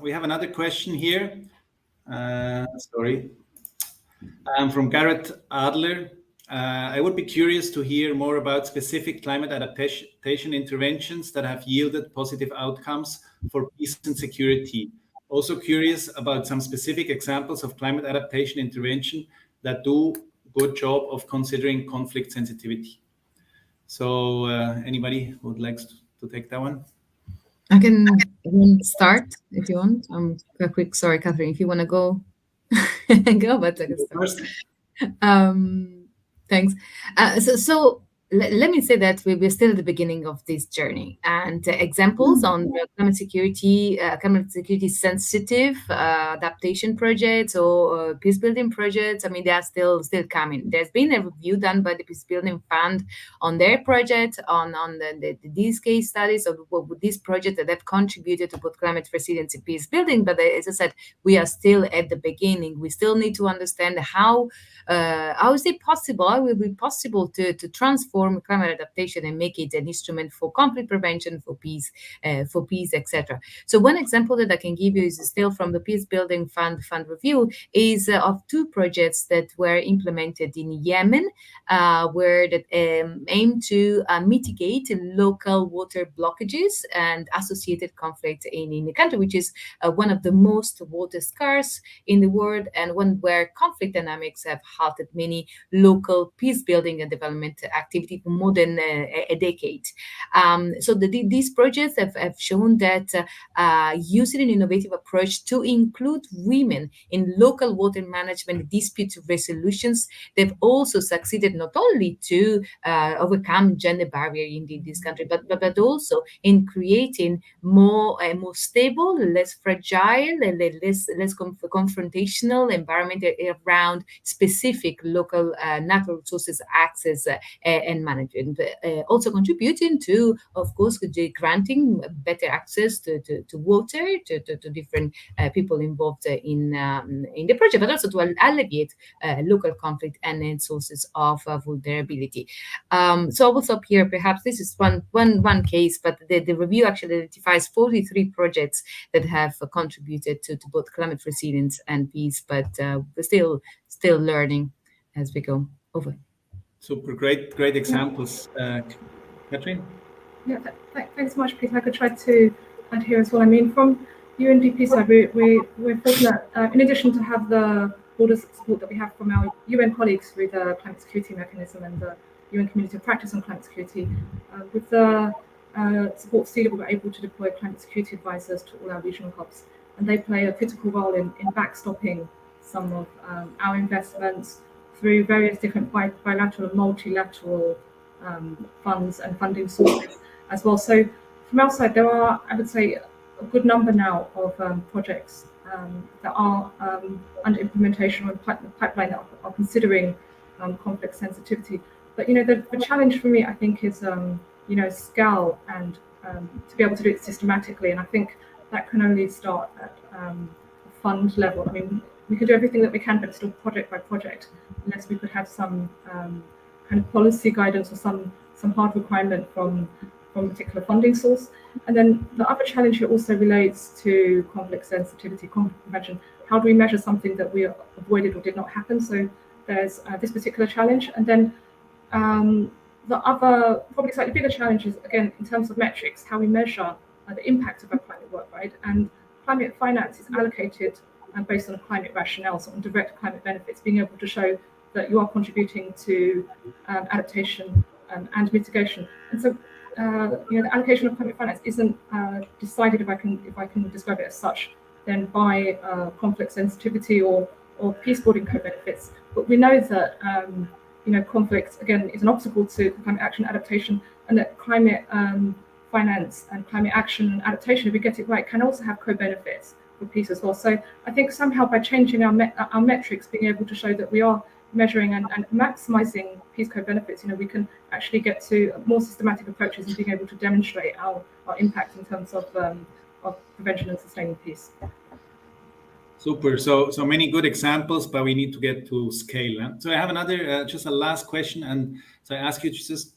we have another question here. Sorry. From Garrett Adler. I would be curious to hear more about specific climate adaptation interventions that have yielded positive outcomes for peace and security. Also curious about some specific examples of climate adaptation intervention that do a good job of considering conflict sensitivity. So anybody would like to take that one? I can start if you want. Quick. Sorry, Catherine, if you want to go, go, but I can start. Thanks. So let me say that we're still at the beginning of this journey, and examples on climate security sensitive adaptation projects or peace building projects. I mean, they are still coming. There's been a review done by the Peace Building Fund on their project, on these case studies of this project that have contributed to both climate resilience and peace building. But as I said, we are still at the beginning. We still need to understand how is it possible? How will it be possible to transform climate adaptation and make it an instrument for conflict prevention, for peace, etc. So one example that I can give you is still from the Peace Building Fund review is of two projects that were implemented in Yemen, where that aim to mitigate local water blockages and associated conflict in the country, which is one of the most water scarce in the world, and one where conflict dynamics have halted many local peace building and development activity for more than a decade. So these projects have shown that using an innovative approach to include women in local water management dispute resolutions, they've also succeeded not only to overcome gender barrier in this country, but also in creating more stable, less fragile, and less confrontational environment around specific local natural resources access and and management, also contributing to, of course, granting better access to water to different people involved in the project, but also to alleviate local conflict and sources of vulnerability. So I will stop here. Perhaps this is one case, but the review actually identifies 43 projects that have contributed to both climate resilience and peace, but we're still learning as we go. Over. Super, great examples. Catherine? Yeah, thanks so much, Peter. I could try to add here as well. I mean, from UNDP side, we're fortunate, in addition to have the broader support that we have from our UN colleagues through the climate security mechanism and the UN community of practice on climate security, with the support of CEDA, we were able to deploy climate security advisors to all our regional hubs, and they play a critical role in backstopping some of our investments through various different bilateral and multilateral funds and funding sources as well. So from our side, there are, I would say, a good number now of projects that are under implementation or in the pipeline that are considering conflict sensitivity. But the challenge for me, I think, is scale and to be able to do it systematically. And I think that can only start at fund level. I mean, we can do everything that we can, but it's still project by project, unless we could have some kind of policy guidance or some hard requirement from a particular funding source. And then the other challenge here also relates to conflict sensitivity, conflict prevention. How do we measure something that we avoided or did not happen? So there's this particular challenge. And then the other, probably slightly bigger challenge is, again, in terms of metrics, how we measure the impact of our climate work, right? And climate finance is allocated based on a climate rationale, so on direct climate benefits, being able to show that you are contributing to adaptation and mitigation. And so, the allocation of climate finance isn't decided, if I can describe it as such, then by conflict sensitivity or peace-building co-benefits. But we know that conflict, again, is an obstacle to climate action and adaptation, and that climate finance and climate action and adaptation, if we get it right, can also have co-benefits for peace as well. So I think somehow by changing our metrics, being able to show that we are measuring and maximizing peace co-benefits, we can actually get to more systematic approaches and being able to demonstrate our impact in terms of prevention and sustaining peace. Super. So many good examples, but we need to get to scale. So I have another, just a last question, and so I ask you to just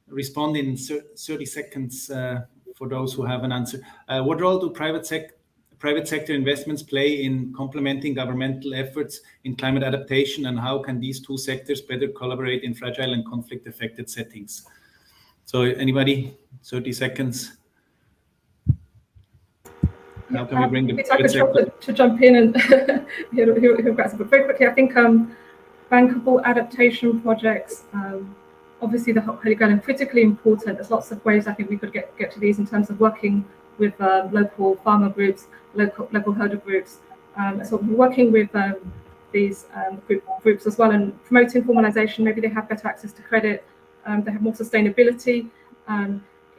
respond in 30 seconds for those who have an answer. What role do private sector investments play in complementing governmental efforts in climate adaptation, and how can these two sectors better collaborate in fragile and conflict-affected settings? So anybody, 30 seconds. How can we bring the private sector to jump in and but very quickly, I think bankable adaptation projects, obviously the Holy Grail, and critically important. There's lots of ways I think we could get to these in terms of working with local farmer groups, local herder groups. So we're working with these groups as well and promoting formalization. Maybe they have better access to credit, they have more sustainability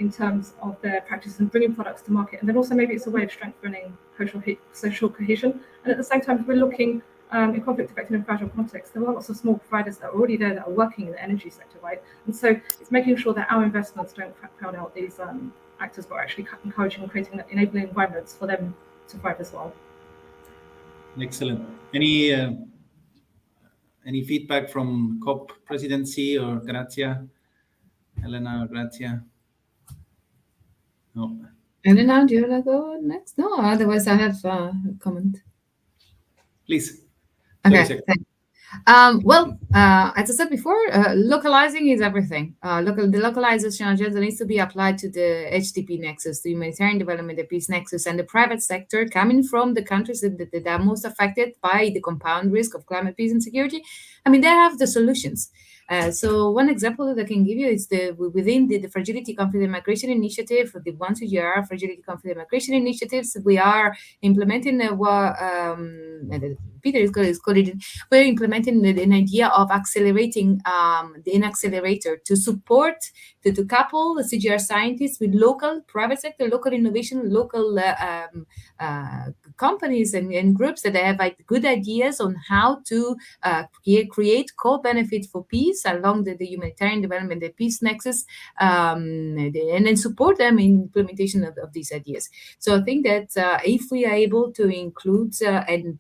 in terms of their practices and bringing products to market. And then also maybe it's a way of strengthening social cohesion. And at the same time, we're looking in conflict-affected and fragile contexts. There are lots of small providers that are already there that are working in the energy sector, right? And so it's making sure that our investments don't crowd out these actors, but are actually encouraging and creating enabling environments for them to thrive as well. Excellent. Any feedback from COP presidency or Grazia? Elena or Grazia? No. Elena, do you want to go next? No, otherwise I have a comment. Please. Okay. Well, as I said before, localizing is everything. The localization agenda needs to be applied to the HDP nexus, the humanitarian development, the peace nexus, and the private sector coming from the countries that are most affected by the compound risk of climate, peace, and security. I mean, they have the solutions. So one example that I can give you is within the Fragility, Conflict, and Migration Initiative, the one CGIAR Fragility, Conflict, and Migration Initiatives, we are implementing Peter is called it, we're implementing an idea of accelerating an accelerator to support, to couple the CGIAR scientists with local private sector, local innovation, local companies and groups that have like good ideas on how to create co-benefit for peace along the humanitarian development, the peace nexus, and then support them in implementation of these ideas. So I think that if we are able to include and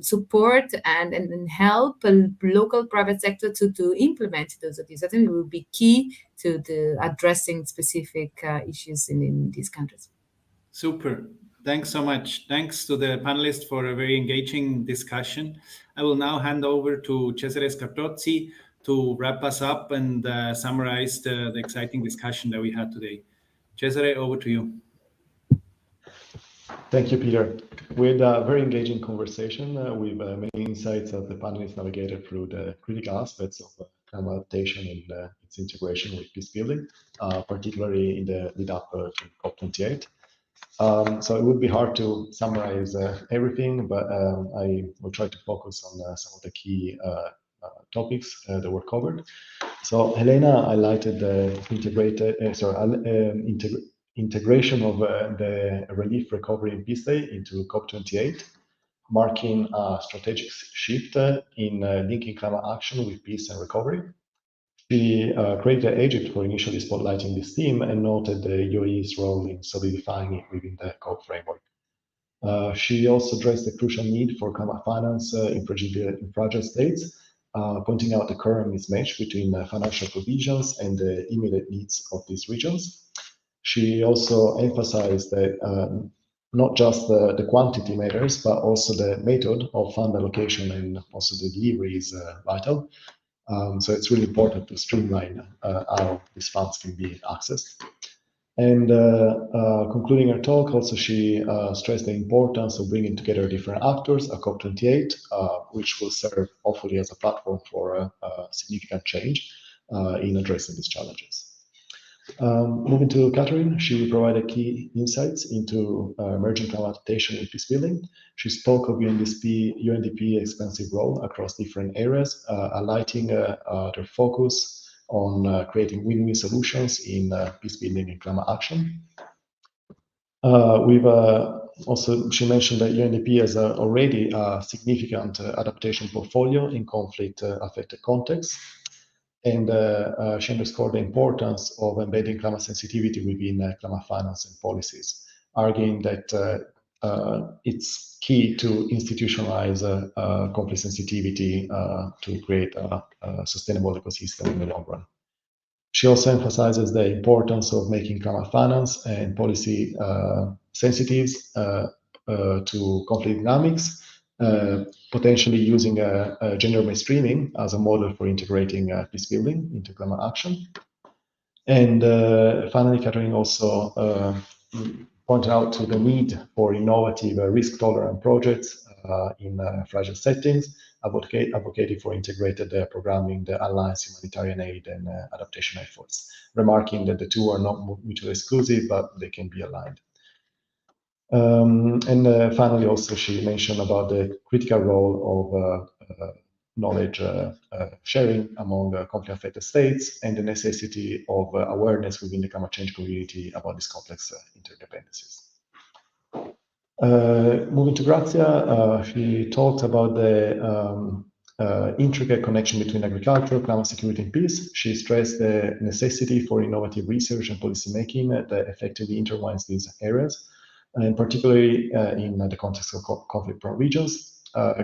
support and help a local private sector to implement those ideas, I think it will be key to the addressing specific issues in these countries. Super. Thanks so much. Thanks to the panelists for a very engaging discussion. I will now hand over to Cesare Scartozzi to wrap us up and summarize the exciting discussion that we had today. Cesare, over to you. Thank you, Peter. We had a very engaging conversation with many insights that the panelists navigated through the critical aspects of climate adaptation and its integration with peace building, particularly in the lead up to COP28. So it would be hard to summarize everything, but I will try to focus on some of the key topics that were covered. So Helena highlighted the integration of the Relief, Recovery and Peace Day into COP28, marking a strategic shift in linking climate action with peace and recovery. She created Egypt for initially spotlighting this theme and noted the UAE's role in solidifying it within the COP framework. She also addressed the crucial need for climate finance in fragile states, pointing out the current mismatch between financial provisions and the immediate needs of these regions. She also emphasized that not just the quantity matters, but also the method of fund allocation and also the delivery is vital. So it's really important to streamline how these funds can be accessed. And concluding her talk, also she stressed the importance of bringing together different actors at COP28, which will serve hopefully as a platform for significant change in addressing these challenges. Moving to Catherine, she provided key insights into emerging climate adaptation and peace building. She spoke of UNDP expansive role across different areas, highlighting their focus on creating win-win solutions in peace building and climate action. She mentioned that UNDP has already a significant adaptation portfolio in conflict-affected contexts. And she underscored the importance of embedding climate sensitivity within climate finance and policies, arguing that it's key to institutionalize conflict sensitivity to create a sustainable ecosystem in the long run. She also emphasizes the importance of making climate finance and policy sensitives to conflict dynamics, potentially using gender mainstreaming as a model for integrating peace building into climate action. And finally, Catherine also pointed out to the need for innovative risk-tolerant projects in fragile settings, advocating for integrated programming, the alliance humanitarian aid and adaptation efforts, remarking that the two are not mutually exclusive, but they can be aligned. And finally, also she mentioned about the critical role of knowledge sharing among conflict-affected states and the necessity of awareness within the climate change community about these complex interdependencies. Moving to Grazia, she talked about the intricate connection between agriculture, climate security, and peace. She stressed the necessity for innovative research and policymaking that effectively intertwines these areas, and particularly in the context of conflict-prone regions.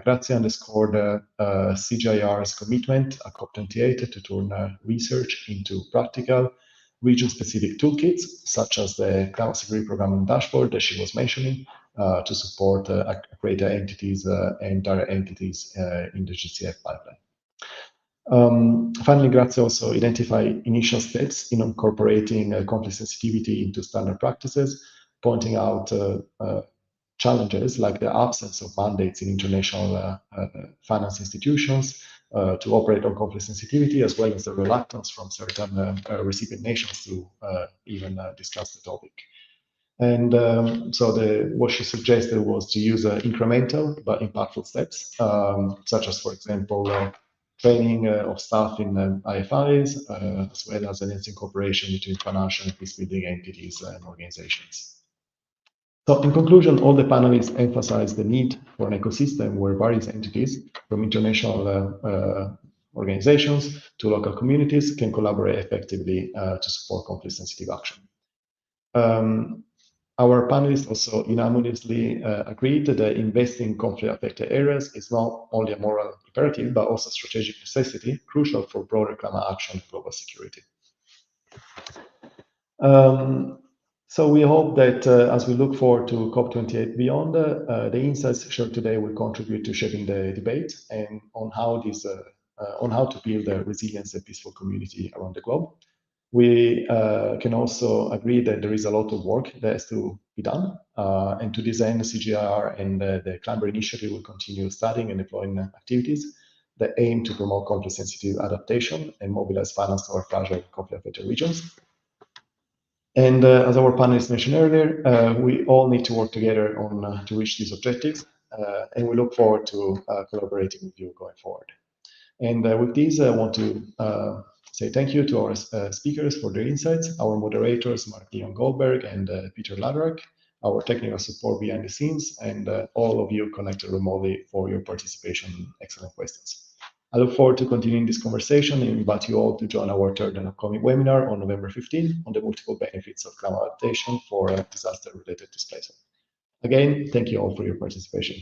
Grazia underscored CGIAR's commitment at COP28 to turn research into practical region-specific toolkits, such as the Climate Security Program and Dashboard that she was mentioning, to support greater entities and direct entities in the GCF pipeline. Finally, Grazia also identified initial steps in incorporating conflict sensitivity into standard practices, pointing out challenges like the absence of mandates in international finance institutions to operate on conflict sensitivity, as well as the reluctance from certain recipient nations to even discuss the topic. And so what she suggested was to use incremental but impactful steps, such as, for example, training of staff in IFIs, as well as enhancing cooperation between financial and peace-building entities and organizations. So in conclusion, all the panelists emphasize the need for an ecosystem where various entities, from international organizations to local communities, can collaborate effectively to support conflict-sensitive action. Our panelists also unanimously agreed that investing in conflict-affected areas is not only a moral imperative, but also a strategic necessity, crucial for broader climate action and global security. So we hope that as we look forward to COP28 beyond, the insights shared today will contribute to shaping the debate and on how to build a resilient and peaceful community around the globe. We can also agree that there is a lot of work that has to be done. And to this end, CGIAR and the Climate Initiative will continue studying and deploying activities that aim to promote conflict-sensitive adaptation and mobilize finance to our fragile conflict-affected regions. And as our panelists mentioned earlier, we all need to work together on to reach these objectives. And we look forward to collaborating with you going forward. And with this, I want to say thank you to our speakers for their insights, our moderators, Mark-Leon Goldberg and Peter Ladrak, our technical support behind the scenes, and all of you connected remotely for your participation and excellent questions. I look forward to continuing this conversation and invite you all to join our third and upcoming webinar on November 15 on the multiple benefits of climate adaptation for disaster-related displacement. Again, thank you all for your participation.